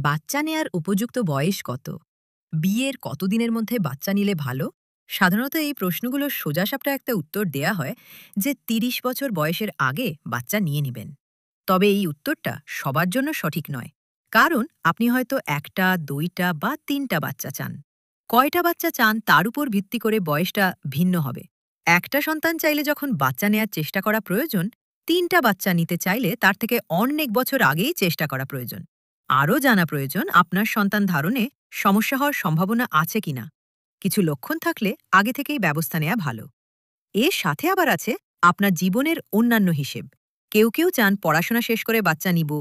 বাচ্চা নেয়ার উপযুক্ত বয়স কত? বিয়ের কতদিনের মধ্যে বাচ্চা নিলে ভালো? সাধারণত এই প্রশ্নগুলোর সোজাসাপটা একটা উত্তর দেয়া হয় যে ৩০ বছর বয়সের আগে বাচ্চা নিয়ে নিবেন। তবে এই উত্তরটা সবার জন্য সঠিক নয়। কারণ আপনি হয়তো ১টা, ২টা বা ৩টা বাচ্চা চান। কয়টা বাচ্চা চান তার উপর ভিত্তি করে বয়সটা ভিন্ন হবে। একটা সন্তান চাইলে যখন বাচ্চা নেয়ার চেষ্টা করা প্রয়োজন, ৩টা বাচ্চা নিতে চাইলে তার থেকে অনেক বছর আগেই চেষ্টা করা প্রয়োজন। আরও জানা প্রয়োজন আপনার সন্তান ধারণে সমস্যা হওয়ার সম্ভাবনা আছে কিনা। কিছু লক্ষণ থাকলে আগে থেকেই ব্যবস্থা নেওয়া ভালো। এর সাথে আবার আছে আপনার জীবনের অন্যান্য হিসেব। কেউ কেউ চান পড়াশোনা শেষ করে বাচ্চা নিব,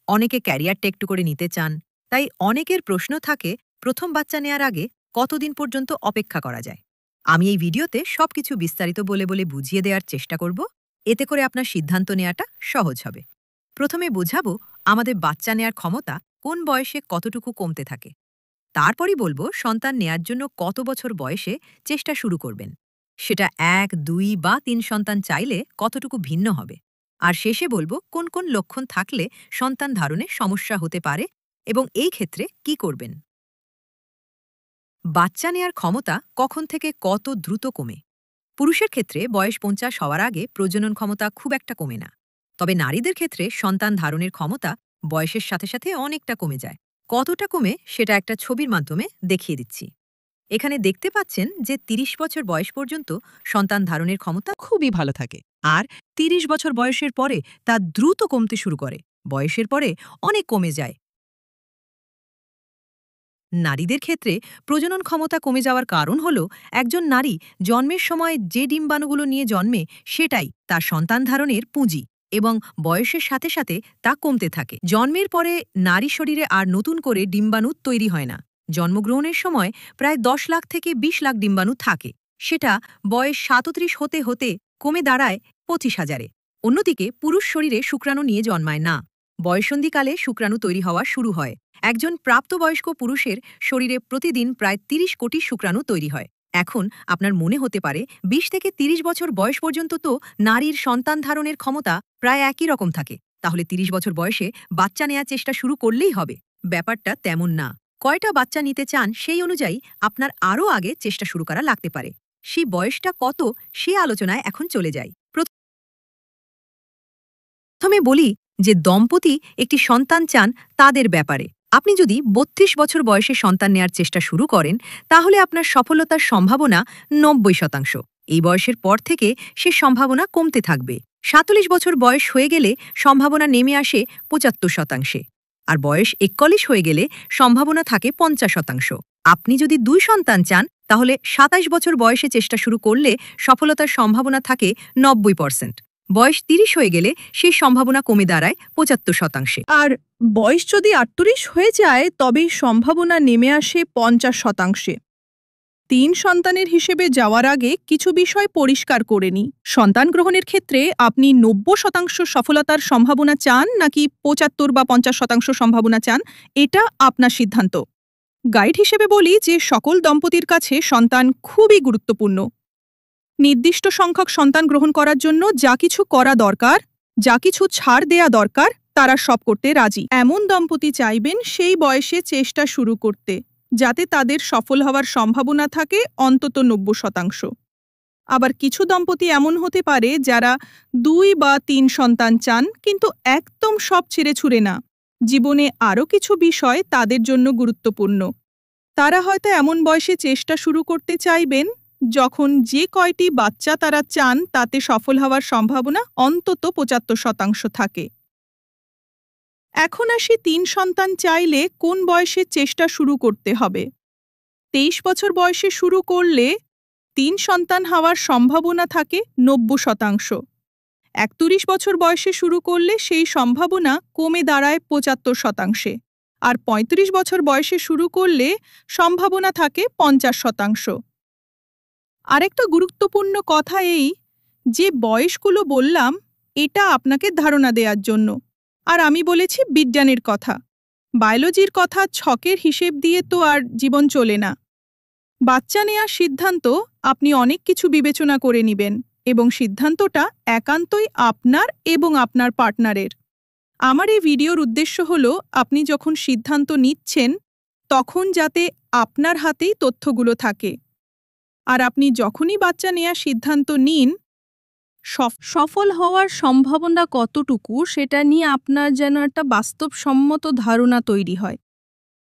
অনেকে ক্যারিয়ারটা একটু করে নিতে চান। তাই অনেকের প্রশ্ন থাকে প্রথম বাচ্চা নেয়ার আগে কতদিন পর্যন্ত অপেক্ষা করা যায়। আমি এই ভিডিওতে সবকিছু বিস্তারিত বলে বলে বুঝিয়ে দেওয়ার চেষ্টা করব। এতে করে আপনার সিদ্ধান্ত নেওয়াটা সহজ হবে। প্রথমে বোঝাবো আমাদের বাচ্চা নেয়ার ক্ষমতা কোন বয়সে কতটুকু কমতে থাকে। তারপরই বলবো সন্তান নেয়ার জন্য কত বছর বয়সে চেষ্টা শুরু করবেন। সেটা ১, ২ বা ৩ সন্তান চাইলে কতটুকু ভিন্ন হবে। আর শেষে বলবো কোন কোন লক্ষণ থাকলে সন্তান ধারণে সমস্যা হতে পারে এবং এই ক্ষেত্রে কি করবেন। বাচ্চা নেয়ার ক্ষমতা কখন থেকে কত দ্রুত কমে? পুরুষের ক্ষেত্রে বয়স ৫০ হওয়ার আগে প্রজনন ক্ষমতা খুব একটা কমে না। তবে নারীদের ক্ষেত্রে সন্তান ধারণের ক্ষমতা বয়সের সাথে সাথে অনেকটা কমে যায়। কতটা কমে সেটা একটা ছবির মাধ্যমে দেখিয়ে দিচ্ছি। এখানে দেখতে পাচ্ছেন যে ৩০ বছর বয়স পর্যন্ত সন্তান ধারণের ক্ষমতা খুবই ভালো থাকে, আর ৩০ বছর বয়সের পরে তা দ্রুত কমতে শুরু করে। বয়সের পরে অনেক কমে যায়। নারীদের ক্ষেত্রে প্রজনন ক্ষমতা কমে যাওয়ার কারণ হল একজন নারী জন্মের সময় যে ডিম্বাণুগুলো নিয়ে জন্মে সেটাই তার সন্তান ধারণের পুঁজি, এবং বয়সের সাথে সাথে তা কমতে থাকে। জন্মের পরে নারী শরীরে আর নতুন করে ডিম্বাণু তৈরি হয় না। জন্মগ্রহণের সময় প্রায় ১০ লাখ থেকে ২০ লাখ ডিম্বাণু থাকে। সেটা বয়স ৩৭ হতে হতে কমে দাঁড়ায় ২৫,০০০-এ। অন্যদিকে পুরুষ শরীরে শুক্রাণু নিয়ে জন্মায় না। বয়সন্ধিকালে শুক্রাণু তৈরি হওয়া শুরু হয়। একজন প্রাপ্তবয়স্ক পুরুষের শরীরে প্রতিদিন প্রায় ৩০ কোটি শুক্রাণু তৈরি হয়। এখন আপনার মনে হতে পারে ২০ থেকে ৩০ বছর বয়স পর্যন্ত তো নারীর সন্তান ধারণের ক্ষমতা প্রায় একই রকম থাকে, তাহলে ৩০ বছর বয়সে বাচ্চা নেওয়ার চেষ্টা শুরু করলেই হবে। ব্যাপারটা তেমন না। কয়টা বাচ্চা নিতে চান সেই অনুযায়ী আপনার আরও আগে চেষ্টা শুরু করা লাগতে পারে। সেই বয়সটা কত সে আলোচনায় এখন চলে যাই। প্রথমে বলি যে দম্পতি একটি সন্তান চান তাদের ব্যাপারে। আপনি যদি ৩২ বছর বয়সে সন্তান নেয়ার চেষ্টা শুরু করেন তাহলে আপনার সফলতার সম্ভাবনা ৯০%। এই বয়সের পর থেকে সে সম্ভাবনা কমতে থাকবে। ৪৭ বছর বয়স হয়ে গেলে সম্ভাবনা নেমে আসে ৭৫%। আর বয়স ৪১ হয়ে গেলে সম্ভাবনা থাকে ৫০%। আপনি যদি ২ সন্তান চান তাহলে ২৭ বছর বয়সে চেষ্টা শুরু করলে সফলতার সম্ভাবনা থাকে ৯০%। বয়স ৩০ হয়ে গেলে সেই সম্ভাবনা কমে দাঁড়ায় ৭৫%। আর বয়স যদি ৩৮ হয়ে যায় তবে সম্ভাবনা নেমে আসে ৫০%। ৩ সন্তানের হিসেবে যাওয়ার আগে কিছু বিষয় পরিষ্কার করে নিই। সন্তান গ্রহণের ক্ষেত্রে আপনি ৯০% সফলতার সম্ভাবনা চান নাকি ৭৫ বা ৫০% সম্ভাবনা চান, এটা আপনার সিদ্ধান্ত। গাইড হিসেবে বলি যে সকল দম্পতির কাছে সন্তান খুবই গুরুত্বপূর্ণ। নির্দিষ্ট সংখ্যক সন্তান গ্রহণ করার জন্য যা কিছু করা দরকার, যা কিছু ছাড় দেয়া দরকার, তারা সব করতে রাজি। এমন দম্পতি চাইবেন সেই বয়সে চেষ্টা শুরু করতে যাতে তাদের সফল হওয়ার সম্ভাবনা থাকে অন্তত ৯০%। আবার কিছু দম্পতি এমন হতে পারে যারা ২ বা ৩ সন্তান চান কিন্তু একদম সব ছেড়ে ছুড়ে না। জীবনে আরও কিছু বিষয় তাদের জন্য গুরুত্বপূর্ণ। তারা হয়তো এমন বয়সে চেষ্টা শুরু করতে চাইবেন যখন যে কয়টি বাচ্চা তারা চান তাতে সফল হওয়ার সম্ভাবনা অন্তত ৭৫% থাকে। এখন আসি ৩ সন্তান চাইলে কোন বয়সে চেষ্টা শুরু করতে হবে। ২৩ বছর বয়সে শুরু করলে ৩ সন্তান হওয়ার সম্ভাবনা থাকে ৯০%। ৩১ বছর বয়সে শুরু করলে সেই সম্ভাবনা কমে দাঁড়ায় ৭৫%। আর ৩৫ বছর বয়সে শুরু করলে সম্ভাবনা থাকে ৫০%। আরেকটা গুরুত্বপূর্ণ কথা এই যে বয়সগুলো বললাম এটা আপনাকে ধারণা দেওয়ার জন্য, আর আমি বলেছি বিজ্ঞানের কথা। বায়োলজির কথা ছকের হিসেব দিয়ে তো আর জীবন চলে না। বাচ্চা নেওয়ার সিদ্ধান্ত আপনি অনেক কিছু বিবেচনা করে নেবেন এবং সিদ্ধান্তটা একান্তই আপনার এবং আপনার পার্টনারের। আমার এই ভিডিওর উদ্দেশ্য হলো আপনি যখন সিদ্ধান্ত নিচ্ছেন তখন যাতে আপনার হাতেই তথ্যগুলো থাকে, আর আপনি যখনই বাচ্চা নেওয়ার সিদ্ধান্ত নিন সফল হওয়ার সম্ভাবনা কতটুকু সেটা নিয়ে আপনার যেন একটা বাস্তবসম্মত ধারণা তৈরি হয়।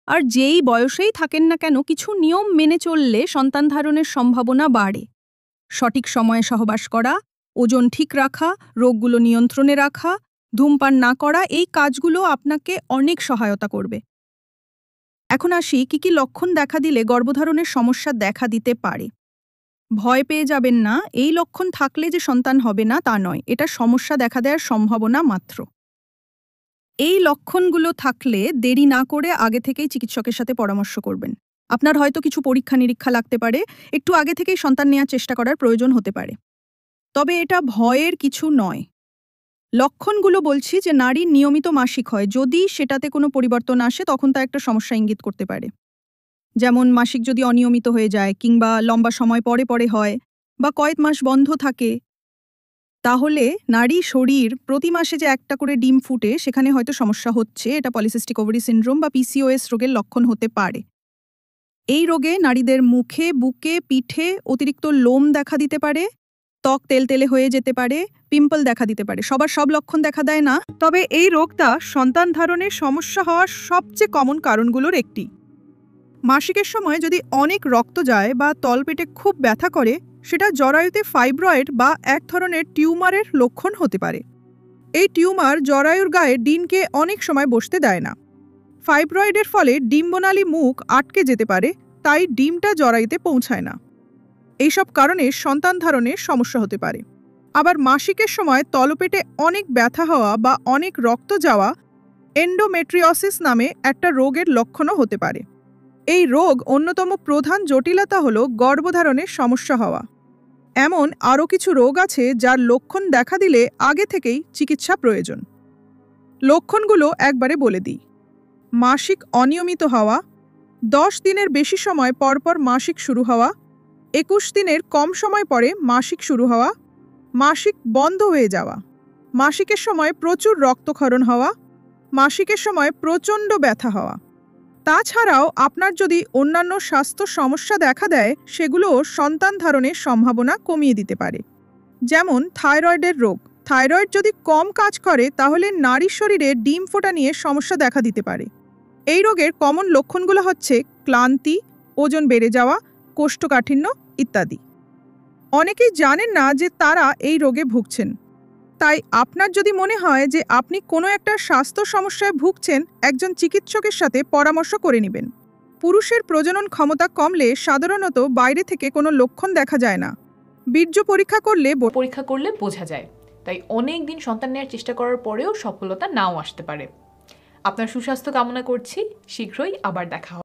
আর যেই বয়সেই থাকেন না কেন কিছু নিয়ম মেনে চললে সন্তান ধারণের সম্ভাবনা বাড়ে। সঠিক সময়ে সহবাস করা, ওজন ঠিক রাখা, রোগগুলো নিয়ন্ত্রণে রাখা, ধূমপান না করা, এই কাজগুলো আপনাকে অনেক সহায়তা করবে। এখন আসি কি কি লক্ষণ দেখা দিলে গর্ভধারণের সমস্যা দেখা দিতে পারে। ভয় পেয়ে যাবেন না, এই লক্ষণ থাকলে যে সন্তান হবে না তা নয়, এটা সমস্যা দেখা দেওয়ার সম্ভাবনা মাত্র। এই লক্ষণগুলো থাকলে দেরি না করে আগে থেকেই চিকিৎসকের সাথে পরামর্শ করবেন। আপনার হয়তো কিছু পরীক্ষা নিরীক্ষা লাগতে পারে, একটু আগে থেকেই সন্তান নেওয়ার চেষ্টা করার প্রয়োজন হতে পারে। তবে এটা ভয়ের কিছু নয়। লক্ষণগুলো বলছি যে নারীর নিয়মিত মাসিক হয়, যদি সেটাতে কোনো পরিবর্তন আসে তখন তা একটা সমস্যা ইঙ্গিত করতে পারে। যেমন মাসিক যদি অনিয়মিত হয়ে যায়, কিংবা লম্বা সময় পরে পরে হয়, বা কয়েক মাস বন্ধ থাকে, তাহলে নারী শরীর প্রতি মাসে যে একটা করে ডিম ফুটে সেখানে হয়তো সমস্যা হচ্ছে। এটা পলিসিস্টিক ওভারি সিনড্রোম বা পিসিওএস রোগের লক্ষণ হতে পারে। এই রোগে নারীদের মুখে, বুকে, পিঠে অতিরিক্ত লোম দেখা দিতে পারে, ত্বক তেলতেলে হয়ে যেতে পারে, পিম্পল দেখা দিতে পারে। সবার সব লক্ষণ দেখা দেয় না, তবে এই রোগটা সন্তান ধারণের সমস্যা হওয়ার সবচেয়ে কমন কারণগুলোর একটি। মাসিকের সময় যদি অনেক রক্ত যায় বা তলপেটে খুব ব্যথা করে, সেটা জরায়ুতে ফাইব্রয়েড বা এক ধরনের টিউমারের লক্ষণ হতে পারে। এই টিউমার জরায়ুর গায়ে ডিমকে অনেক সময় বসতে দেয় না। ফাইব্রয়েডের ফলে ডিম্বনালী মুখ আটকে যেতে পারে, তাই ডিমটা জরায়ুতে পৌঁছায় না। এইসব কারণে সন্তান ধারণের সমস্যা হতে পারে। আবার মাসিকের সময় তলপেটে অনেক ব্যথা হওয়া বা অনেক রক্ত যাওয়া এন্ডোমেট্রিওসিস নামে একটা রোগের লক্ষণও হতে পারে। এই রোগ অন্যতম প্রধান জটিলতা হলো গর্ভধারণের সমস্যা হওয়া। এমন আরও কিছু রোগ আছে যার লক্ষণ দেখা দিলে আগে থেকেই চিকিৎসা প্রয়োজন। লক্ষণগুলো একবারে বলে দিই। মাসিক অনিয়মিত হওয়া, 10 দিনের বেশি সময় পরপর মাসিক শুরু হওয়া, 21 দিনের কম সময় পরে মাসিক শুরু হওয়া, মাসিক বন্ধ হয়ে যাওয়া, মাসিকের সময় প্রচুর রক্তক্ষরণ হওয়া, মাসিকের সময় প্রচণ্ড ব্যথা হওয়া। তাছাড়াও আপনার যদি অন্যান্য স্বাস্থ্য সমস্যা দেখা দেয়, সেগুলো সন্তান ধারণের সম্ভাবনা কমিয়ে দিতে পারে। যেমন থাইরয়েডের রোগ। থাইরয়েড যদি কম কাজ করে তাহলে নারীর শরীরে ডিম ফোটা নিয়ে সমস্যা দেখা দিতে পারে। এই রোগের কমন লক্ষণগুলো হচ্ছে ক্লান্তি, ওজন বেড়ে যাওয়া, কোষ্ঠকাঠিন্য ইত্যাদি। অনেকেই জানেন না যে তারা এই রোগে ভুগছেন। তাই আপনার যদি মনে হয় যে আপনি কোনো একটা স্বাস্থ্য সমস্যায় ভুগছেন, একজন চিকিৎসকের সাথে পরামর্শ করে নেবেন। পুরুষের প্রজনন ক্ষমতা কমলে সাধারণত বাইরে থেকে কোনো লক্ষণ দেখা যায় না। বীর্য পরীক্ষা করলে বোঝা যায়। তাই অনেক দিন সন্তান নেওয়ার চেষ্টা করার পরেও সফলতা নাও আসতে পারে। আপনার সুস্বাস্থ্য কামনা করছি। শীঘ্রই আবার দেখা হবে।